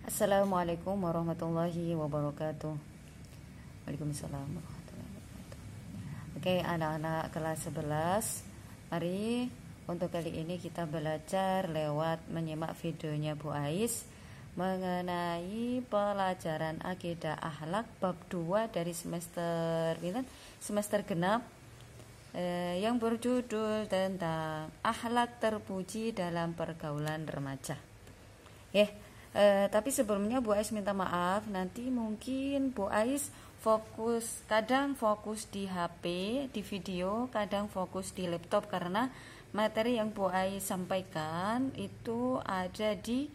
Assalamualaikum warahmatullahi wabarakatuh. Waalaikumsalam warahmatullahi wabarakatuh. Oke, anak-anak kelas 11, mari untuk kali ini kita belajar lewat menyimak videonya Bu Ais mengenai pelajaran akidah akhlak bab 2 dari semester genap yang berjudul tentang akhlak terpuji dalam pergaulan remaja. Tapi sebelumnya Bu Ais minta maaf, nanti mungkin Bu Ais kadang fokus di HP, di video, kadang fokus di laptop karena materi yang Bu Ais sampaikan itu ada di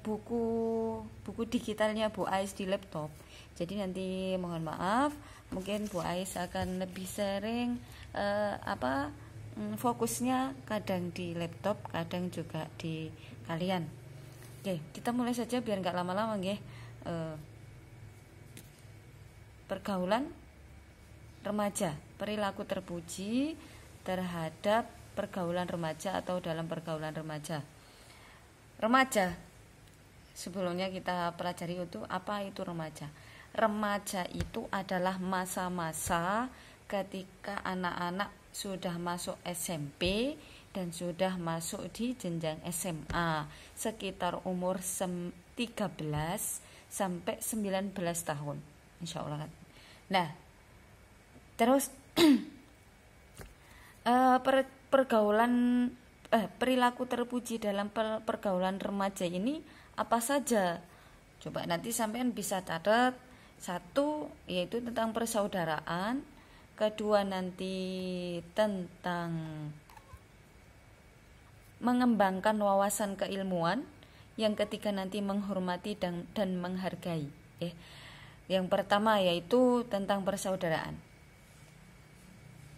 buku digitalnya Bu Ais di laptop. Jadi nanti mohon maaf, mungkin Bu Ais akan lebih sering fokusnya kadang di laptop, kadang juga di kalian. Oke, kita mulai saja biar nggak lama-lama nggih. Pergaulan remaja, perilaku terpuji terhadap pergaulan remaja atau dalam pergaulan remaja. Remaja, sebelumnya kita pelajari itu apa itu remaja. Remaja itu adalah masa-masa ketika anak-anak sudah masuk SMP dan sudah masuk di jenjang SMA sekitar umur 13 sampai 19 tahun insya Allah. Nah terus perilaku terpuji dalam pergaulan remaja ini apa saja? Coba nanti sampean bisa catat. Satu, yaitu tentang persaudaraan. Kedua, nanti tentang mengembangkan wawasan keilmuan. Yang ketiga nanti menghormati dan menghargai. Yang pertama yaitu tentang persaudaraan.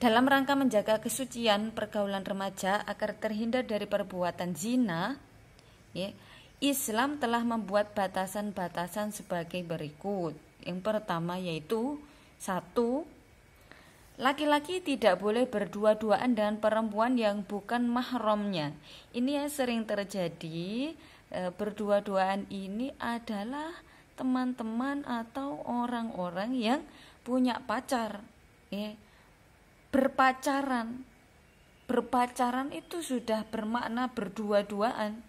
Dalam rangka menjaga kesucian pergaulan remaja agar terhindar dari perbuatan zina, Islam telah membuat batasan-batasan sebagai berikut. Yang pertama yaitu 1. Laki-laki tidak boleh berdua-duaan dengan perempuan yang bukan mahramnya. Ini yang sering terjadi. Berdua-duaan ini adalah teman-teman atau orang-orang yang punya pacar. Berpacaran itu sudah bermakna berdua-duaan.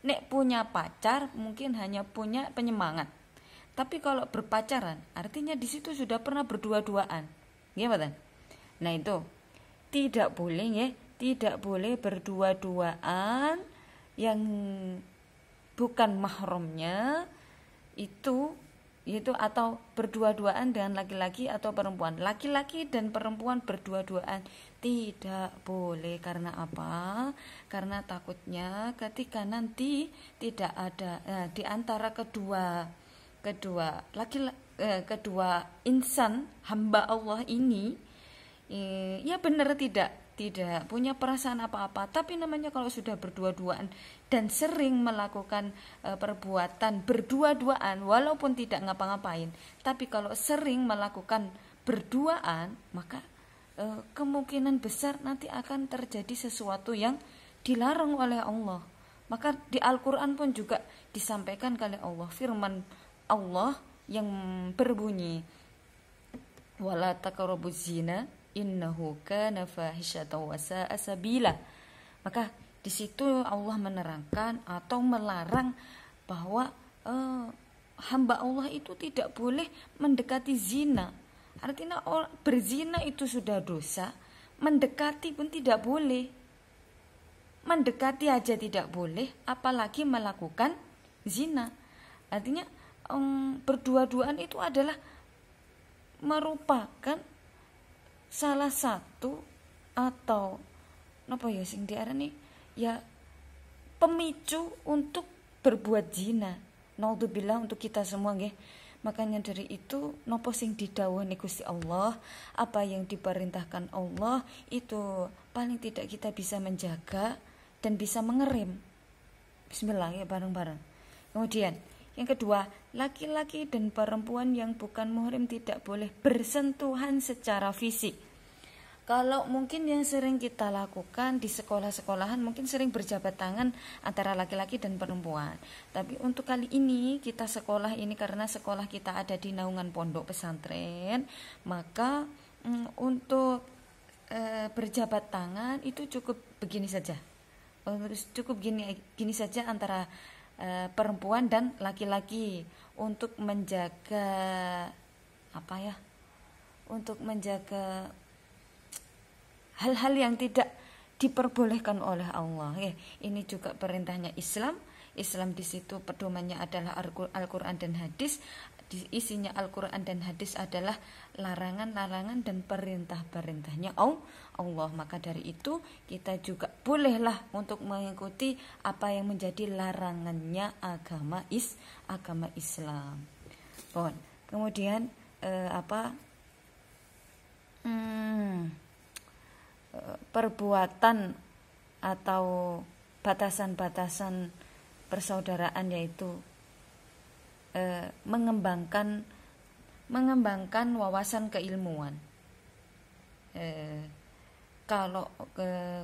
Nek punya pacar mungkin hanya punya penyemangat. Tapi kalau berpacaran artinya di situ sudah pernah berdua-duaan. Gimana? Nah itu tidak boleh berdua-duaan yang bukan mahramnya itu atau berdua-duaan dengan laki-laki atau perempuan. Laki-laki dan perempuan berdua-duaan tidak boleh. Karena apa? Karena takutnya ketika nanti tidak ada di antara kedua insan hamba Allah ini benar tidak punya perasaan apa-apa, tapi namanya kalau sudah berdua-duaan dan sering melakukan perbuatan berdua-duaan walaupun tidak ngapa-ngapain, tapi kalau sering melakukan berduaan maka kemungkinan besar nanti akan terjadi sesuatu yang dilarang oleh Allah. Maka di Al-Quran pun juga disampaikan oleh Allah, firman Allah yang berbunyi wala taqrabuz zina innahu kana fahisyatan wa sa'a sabila. Maka di situ Allah menerangkan atau melarang bahwa hamba Allah itu tidak boleh mendekati zina. Artinya berzina itu sudah dosa, mendekati pun tidak boleh. Mendekati aja tidak boleh, apalagi melakukan zina. Artinya berdua-duaan itu adalah merupakan salah satu atau pemicu untuk berbuat zina. Naudzubillah untuk kita semua nggih. Makanya dari itu nopo sing didhawuhi Gusti Allah, apa yang diperintahkan Allah itu paling tidak kita bisa menjaga dan bisa mengerem. Bismillah ya bareng-bareng. Kemudian yang kedua, laki-laki dan perempuan yang bukan muhrim tidak boleh bersentuhan secara fisik. Kalau mungkin yang sering kita lakukan di sekolah-sekolahan mungkin sering berjabat tangan antara laki-laki dan perempuan. Tapi untuk kali ini kita sekolah ini karena sekolah kita ada di naungan pondok pesantren, maka untuk berjabat tangan itu cukup begini saja. Cukup gini saja antara perempuan dan laki-laki untuk menjaga apa ya? Untuk menjaga hal-hal yang tidak diperbolehkan oleh Allah. Ini juga perintahnya Islam. Islam di situ pedomannya adalah Al-Quran dan hadis. Isinya Al-Quran dan hadis adalah larangan-larangan dan perintah-perintahnya Allah. Maka dari itu kita juga bolehlah untuk mengikuti apa yang menjadi larangannya agama Islam. Kemudian perbuatan atau batasan-batasan persaudaraan, yaitu mengembangkan wawasan keilmuan. Kalau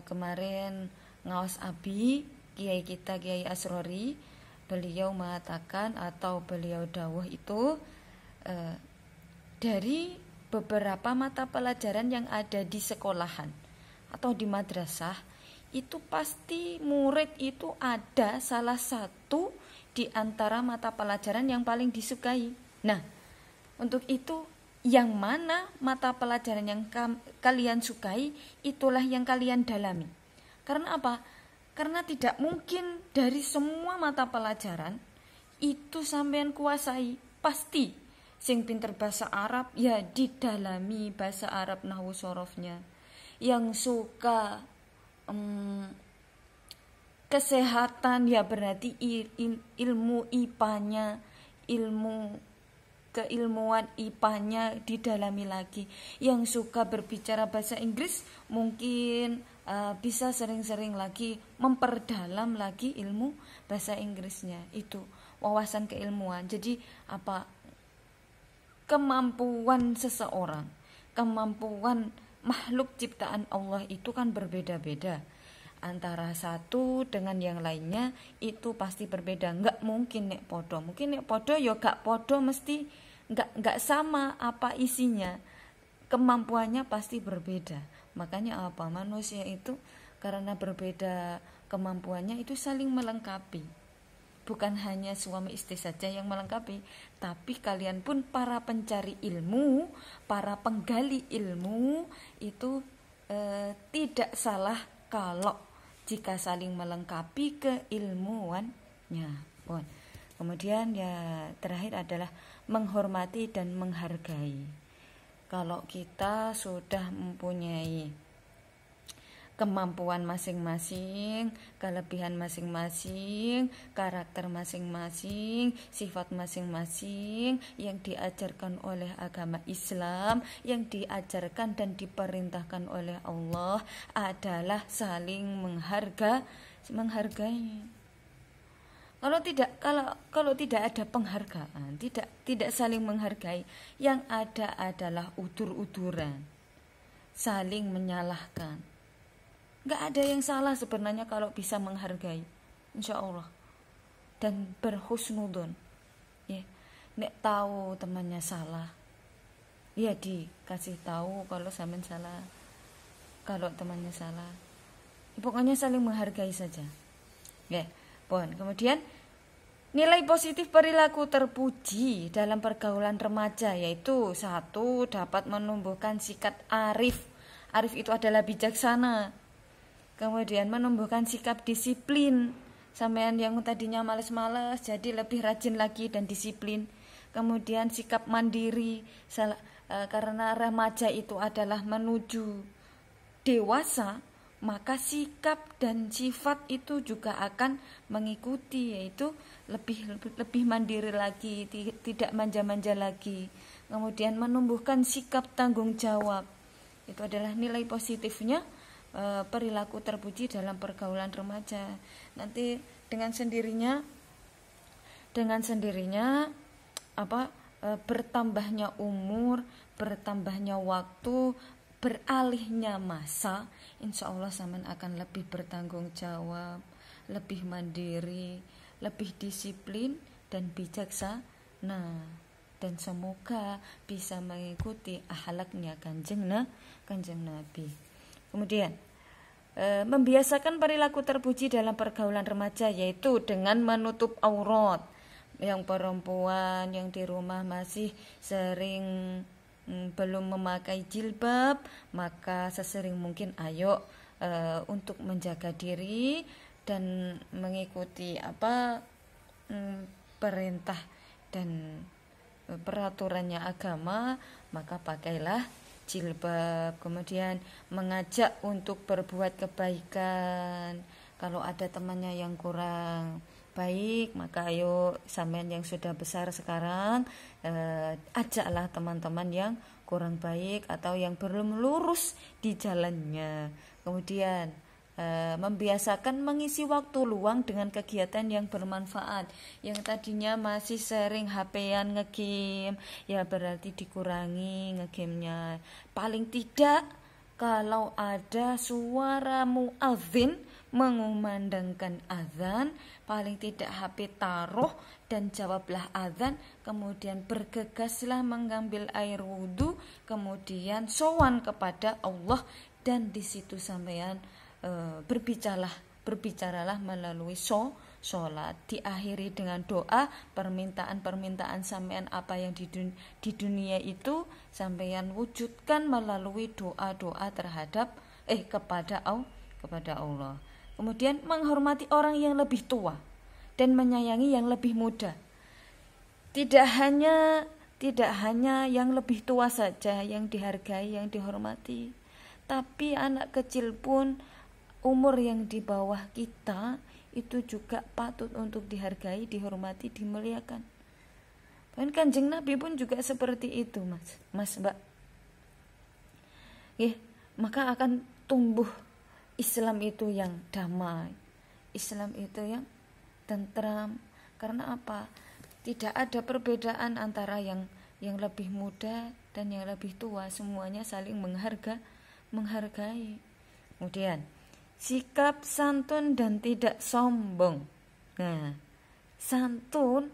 kemarin ngaos abi kiai kita Kiai Asrori, beliau mengatakan atau beliau dawuh itu dari beberapa mata pelajaran yang ada di sekolahan atau di madrasah, itu pasti murid itu ada salah satu di antara mata pelajaran yang paling disukai. Nah, untuk itu yang mana mata pelajaran yang kalian sukai, itulah yang kalian dalami. Karena apa? Karena tidak mungkin dari semua mata pelajaran itu sampean kuasai. Pasti sing pinter bahasa Arab ya didalami bahasa Arab nahwu sorofnya. Yang suka kesehatan ya berarti ilmu IPA-nya, ilmu keilmuan IPA-nya didalami lagi. Yang suka berbicara bahasa Inggris mungkin bisa sering-sering lagi memperdalam lagi ilmu bahasa Inggrisnya. Itu wawasan keilmuan. Jadi kemampuan seseorang, kemampuan makhluk ciptaan Allah itu kan berbeda-beda. Antara satu dengan yang lainnya itu pasti berbeda. Nggak mungkin nek podo. Mungkin nek podo ya gak podo, mesti nggak sama apa isinya. Kemampuannya pasti berbeda. Makanya manusia itu karena berbeda kemampuannya itu saling melengkapi. Bukan hanya suami istri saja yang melengkapi, tapi kalian pun para pencari ilmu, para penggali ilmu itu tidak salah kalau jika saling melengkapi keilmuannya. Kemudian ya terakhir adalah menghormati dan menghargai. Kalau kita sudah mempunyai kemampuan masing-masing, kelebihan masing-masing, karakter masing-masing, sifat masing-masing yang diajarkan oleh agama Islam, yang diajarkan dan diperintahkan oleh Allah adalah saling menghargai. Kalau tidak ada penghargaan, tidak saling menghargai, yang ada adalah udur-uduran, saling menyalahkan. Gak ada yang salah sebenarnya kalau bisa menghargai, insya Allah, dan berhusnudon. Nek tahu temannya salah, ya dikasih tahu kalau sampean salah. Kalau temannya salah, pokoknya saling menghargai saja. Kemudian nilai positif perilaku terpuji dalam pergaulan remaja, yaitu 1, dapat menumbuhkan sikap arif. Arif itu adalah bijaksana. Kemudian menumbuhkan sikap disiplin. Sampean yang tadinya males-males jadi lebih rajin lagi dan disiplin. Kemudian sikap mandiri, karena remaja itu adalah menuju dewasa, maka sikap dan sifat itu juga akan mengikuti, yaitu lebih mandiri lagi, tidak manja-manja lagi. Kemudian menumbuhkan sikap tanggung jawab. Itu adalah nilai positifnya perilaku terpuji dalam pergaulan remaja. Nanti dengan sendirinya bertambahnya umur, bertambahnya waktu, beralihnya masa, insya Allah sampean akan lebih bertanggung jawab, lebih mandiri, lebih disiplin dan bijaksana, dan semoga bisa mengikuti akhlaknya kanjeng Nabi. Kemudian membiasakan perilaku terpuji dalam pergaulan remaja, yaitu dengan menutup aurat. Yang perempuan yang di rumah masih sering belum memakai jilbab, maka sesering mungkin ayo untuk menjaga diri dan mengikuti perintah dan peraturannya agama, maka pakailah jilbab. Kemudian mengajak untuk berbuat kebaikan. Kalau ada temannya yang kurang baik, maka ayo sampean yang sudah besar sekarang ajaklah teman-teman yang kurang baik atau yang belum lurus di jalannya. Kemudian membiasakan mengisi waktu luang dengan kegiatan yang bermanfaat. Yang tadinya masih sering HP-an ngegame, ya berarti dikurangi ngegamenya. Paling tidak kalau ada suara muadzin mengumandangkan azan, paling tidak HP taruh dan jawablah azan, kemudian bergegaslah mengambil air wudhu, kemudian sowan kepada Allah, dan di situ sampean berbicaralah melalui sholat, diakhiri dengan doa, permintaan sampean apa yang di dunia itu sampean wujudkan melalui doa-doa kepada Allah. Kemudian menghormati orang yang lebih tua dan menyayangi yang lebih muda. Tidak hanya yang lebih tua saja yang dihargai, yang dihormati, tapi anak kecil pun, umur yang di bawah kita itu juga patut untuk dihargai, dihormati, dimuliakan. Dan kanjeng Nabi pun juga seperti itu, mas mbak. Maka akan tumbuh Islam itu yang damai, Islam itu yang tentram. Karena apa? Tidak ada perbedaan antara yang lebih muda dan yang lebih tua, semuanya saling menghargai. Kemudian sikap santun dan tidak sombong. Nah, santun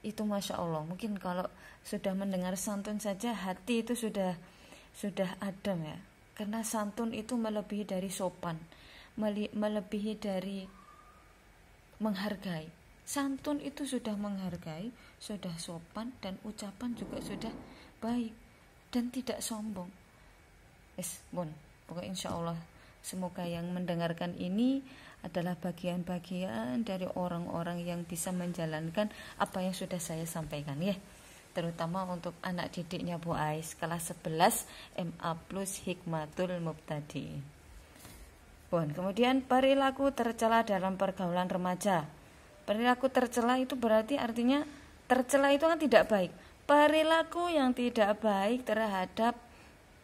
itu masya Allah, mungkin kalau sudah mendengar santun saja hati itu sudah adem ya. Karena santun itu melebihi dari sopan, melebihi dari menghargai. Santun itu sudah menghargai, sudah sopan, dan ucapan juga sudah baik dan tidak sombong. Pokoknya insya Allah semoga yang mendengarkan ini adalah bagian-bagian dari orang-orang yang bisa menjalankan apa yang sudah saya sampaikan ya. Terutama untuk anak didiknya Bu Ais kelas 11 MA plus Hikmatul Mubtadi. Kemudian perilaku tercela dalam pergaulan remaja. Perilaku tercela itu berarti artinya tercela itu kan tidak baik. Perilaku yang tidak baik terhadap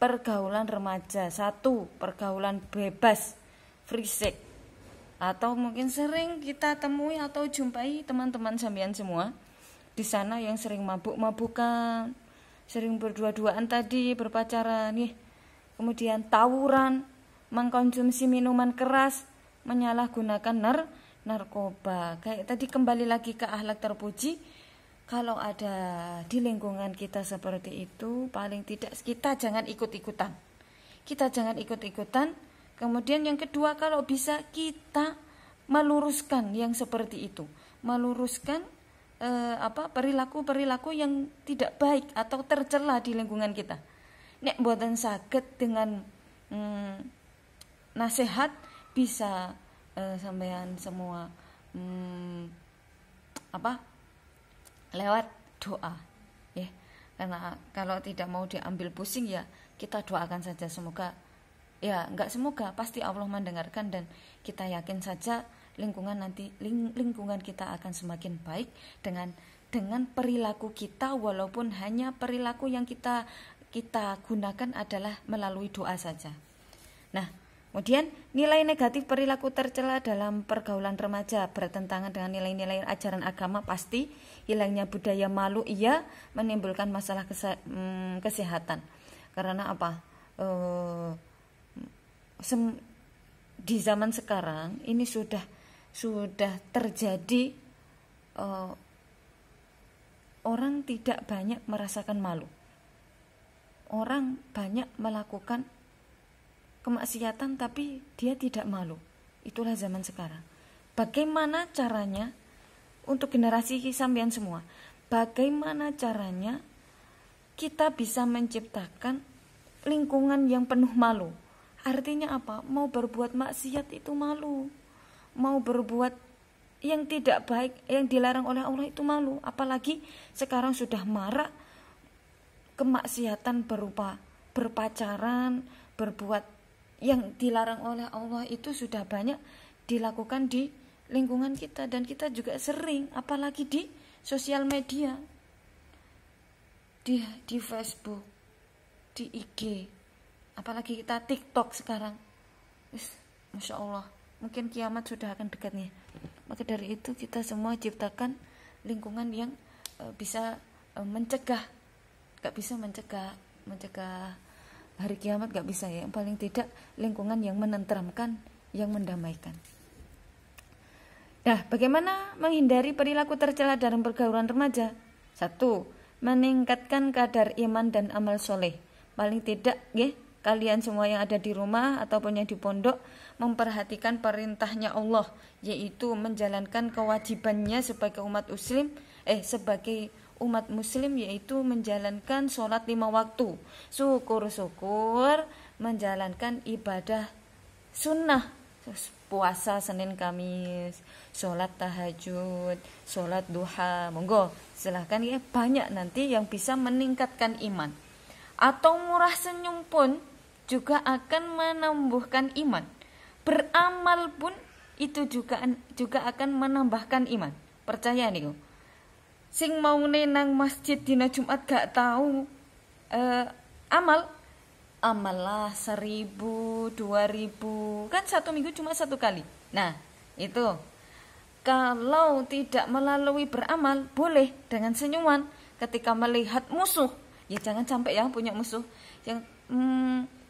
pergaulan remaja. 1. Pergaulan bebas, free sex. Atau mungkin sering kita temui atau jumpai teman-teman sampean semua di sana yang sering mabuk-mabukan, sering berdua-duaan tadi, berpacaran nih. Kemudian tawuran, mengkonsumsi minuman keras, menyalahgunakan narkoba. Kayak tadi kembali lagi ke akhlak terpuji. Kalau ada di lingkungan kita seperti itu, paling tidak kita jangan ikut-ikutan. Kemudian yang kedua, kalau bisa kita meluruskan yang seperti itu. Meluruskan perilaku-perilaku yang tidak baik atau tercela di lingkungan kita. Nek mboten saged dengan nasihat, bisa sampean semua lewat doa ya. Karena kalau tidak mau diambil pusing ya kita doakan saja, semoga ya enggak semoga pasti Allah mendengarkan, dan kita yakin saja lingkungan kita akan semakin baik dengan perilaku kita, walaupun hanya perilaku yang kita gunakan adalah melalui doa saja. Nah, kemudian nilai negatif perilaku tercela dalam pergaulan remaja bertentangan dengan nilai-nilai ajaran agama. Pasti hilangnya budaya malu menimbulkan masalah kesehatan. Karena apa? eh, di zaman sekarang ini sudah terjadi, orang tidak banyak merasakan malu. Orang banyak melakukan kemaksiatan tapi dia tidak malu. Itulah zaman sekarang. Bagaimana caranya untuk generasi sampean semua? Bagaimana caranya kita bisa menciptakan lingkungan yang penuh malu? Artinya apa? Mau berbuat maksiat itu malu. Mau berbuat yang tidak baik, yang dilarang oleh Allah itu malu. Apalagi sekarang sudah marak kemaksiatan berupa berpacaran, berbuat yang dilarang oleh Allah itu sudah banyak dilakukan di lingkungan kita, dan kita juga sering, apalagi di sosial media, di Facebook, di IG, apalagi kita TikTok sekarang. Masya Allah, mungkin kiamat sudah akan dekat nih. Maka dari itu kita semua ciptakan lingkungan yang bisa mencegah. Gak bisa mencegah hari kiamat, gak bisa ya. Yang paling tidak lingkungan yang menenteramkan, yang mendamaikan. Nah, bagaimana menghindari perilaku tercela dalam pergaulan remaja? 1. Meningkatkan kadar iman dan amal soleh. Paling tidak kalian semua yang ada di rumah ataupun yang di pondok memperhatikan perintahnya Allah, yaitu menjalankan kewajibannya sebagai umat muslim, yaitu menjalankan sholat 5 waktu. Syukur-syukur menjalankan ibadah sunnah, puasa Senin Kamis, sholat tahajud, sholat duha. Monggo silahkan ya, banyak nanti yang bisa meningkatkan iman. Atau murah senyum pun juga akan menumbuhkan iman. Beramal pun itu juga akan menambahkan iman. Percaya nih kok. Sing mau nang masjid dina Jumat gak tahu amal lah 1.000, 2.000, kan 1 minggu cuma 1 kali. Nah itu kalau tidak melalui beramal, boleh dengan senyuman ketika melihat musuh. Ya jangan sampai ya punya musuh yang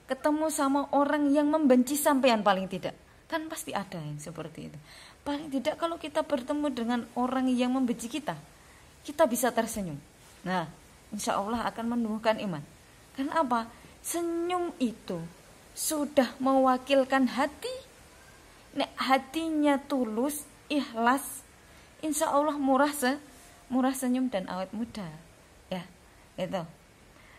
ketemu sama orang yang membenci sampean, paling tidak. Kan pasti ada yang seperti itu. Paling tidak kalau kita bertemu dengan orang yang membenci kita bisa tersenyum. Nah, insya Allah akan menumbuhkan iman. Karena apa? Senyum itu sudah mewakilkan hati. Nek hatinya tulus, ikhlas, insya Allah murah senyum dan awet muda. Ya, itu.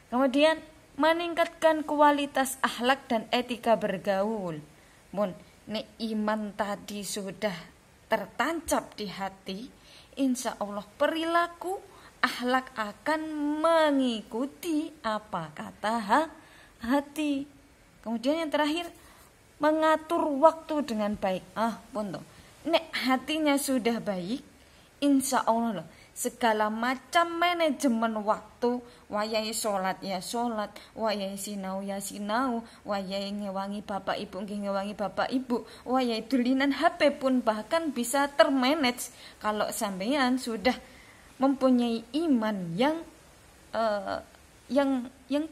Kemudian meningkatkan kualitas akhlak dan etika bergaul. Nek iman tadi sudah tertancap di hati, insya Allah perilaku akhlak akan mengikuti apa kata hati. Kemudian yang terakhir, mengatur waktu dengan baik. Nek hatinya sudah baik, insya Allah segala macam manajemen waktu, wayahe sholat ya sholat, wayahe sinau ya sinau, wayahe ngewangi bapak ibu nggih ngewangi bapak ibu, wayahe dulinan HP pun bahkan bisa termanage kalau sampeyan sudah mempunyai iman yang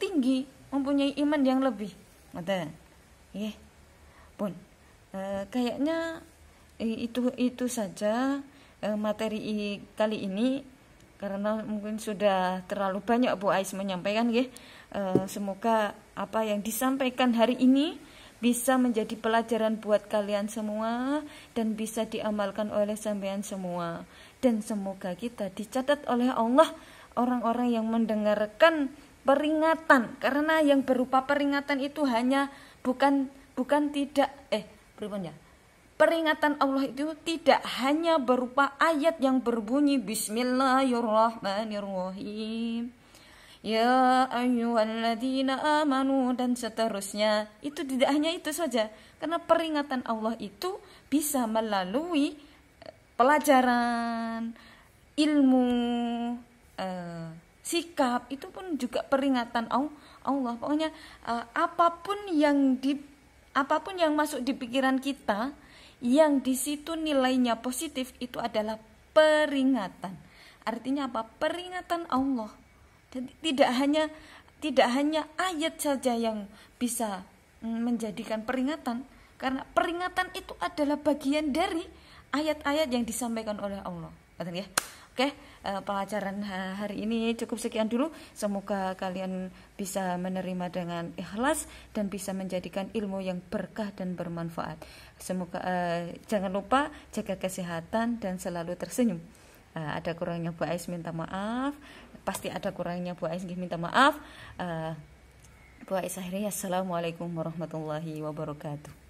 tinggi, mempunyai iman yang lebih. Ngoten. Nggih. Pun kayaknya itu saja materi kali ini, karena mungkin sudah terlalu banyak Bu Ais menyampaikan nggih. Semoga apa yang disampaikan hari ini bisa menjadi pelajaran buat kalian semua dan bisa diamalkan oleh sampean semua, dan semoga kita dicatat oleh Allah orang-orang yang mendengarkan peringatan, karena yang berupa peringatan itu hanya bukan tidak peringatan Allah itu tidak hanya berupa ayat yang berbunyi Bismillahirrahmanirrahim, ya ayyuhalladzina amanu dan seterusnya. Itu tidak hanya itu saja, karena peringatan Allah itu bisa melalui pelajaran, ilmu, sikap, itu pun juga peringatan Allah. Pokoknya apapun yang masuk di pikiran kita, yang di situ nilainya positif, itu adalah peringatan. Artinya apa? Peringatan Allah. Jadi tidak hanya tidak hanya ayat saja yang bisa menjadikan peringatan, karena peringatan itu adalah bagian dari ayat-ayat yang disampaikan oleh Allah. Betul ya? Oke, pelajaran hari ini cukup sekian dulu. Semoga kalian bisa menerima dengan ikhlas dan bisa menjadikan ilmu yang berkah dan bermanfaat. Semoga jangan lupa jaga kesehatan dan selalu tersenyum. Ada kurangnya Bu Ais minta maaf. Pasti ada kurangnya Bu Ais minta maaf. Bu Ais akhirnya assalamualaikum warahmatullahi wabarakatuh.